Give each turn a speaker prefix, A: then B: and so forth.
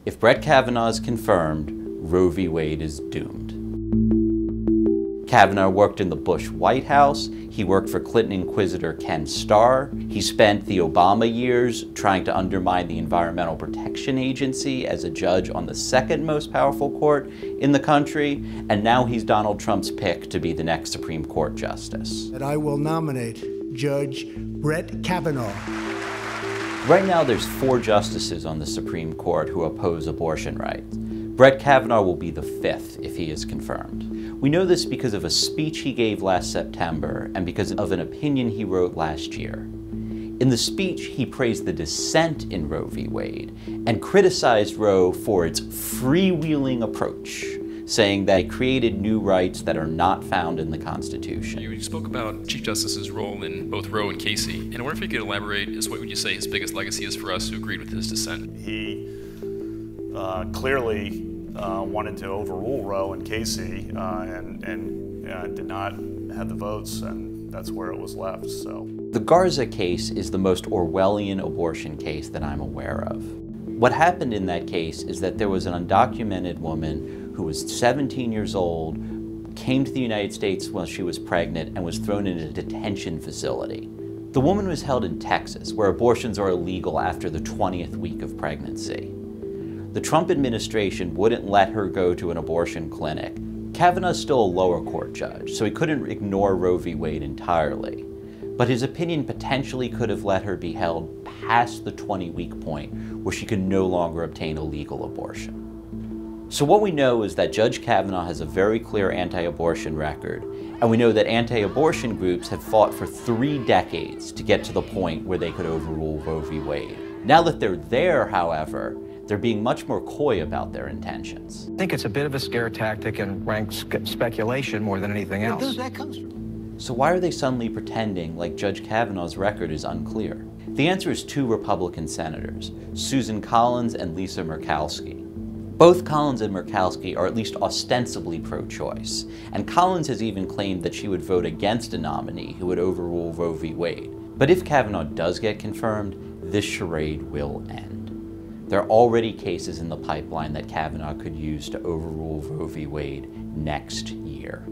A: If Brett Kavanaugh is confirmed, Roe v. Wade is doomed. Kavanaugh worked in the Bush White House. He worked for Clinton Inquisitor Ken Starr. He spent the Obama years trying to undermine the Environmental Protection Agency as a judge on the second most powerful court in the country. And now he's Donald Trump's pick to be the next Supreme Court justice.
B: That I will nominate Judge Brett Kavanaugh.
A: Right now, there's 4 justices on the Supreme Court who oppose abortion rights. Brett Kavanaugh will be the 5th if he is confirmed. We know this because of a speech he gave last September and because of an opinion he wrote last year. In the speech, he praised the dissent in Roe v. Wade and criticized Roe for its freewheeling approach, saying that it created new rights that are not found in the Constitution.
C: You spoke about Chief Justice's role in both Roe and Casey, and I wonder if you could elaborate as what would you say his biggest legacy is for us who agreed with his dissent?
D: He clearly wanted to overrule Roe and Casey and did not have the votes, and that's where it was left. So
A: the Garza case is the most Orwellian abortion case that I'm aware of. What happened in that case is that there was an undocumented woman who was 17 years old, came to the United States while she was pregnant, and was thrown in a detention facility. The woman was held in Texas, where abortions are illegal after the 20th week of pregnancy. The Trump administration wouldn't let her go to an abortion clinic. Kavanaugh's still a lower court judge, so he couldn't ignore Roe v. Wade entirely. But his opinion potentially could have let her be held past the 20-week point where she could no longer obtain a legal abortion. So what we know is that Judge Kavanaugh has a very clear anti-abortion record, and we know that anti-abortion groups have fought for 3 decades to get to the point where they could overrule Roe v. Wade. Now that they're there, however, they're being much more coy about their intentions.
E: I think it's a bit of a scare tactic and rank speculation more than anything else.
B: Where does that come from?
A: So why are they suddenly pretending like Judge Kavanaugh's record is unclear? The answer is 2 Republican senators, Susan Collins and Lisa Murkowski. Both Collins and Murkowski are at least ostensibly pro-choice, and Collins has even claimed that she would vote against a nominee who would overrule Roe v. Wade. But if Kavanaugh does get confirmed, this charade will end. There are already cases in the pipeline that Kavanaugh could use to overrule Roe v. Wade next year.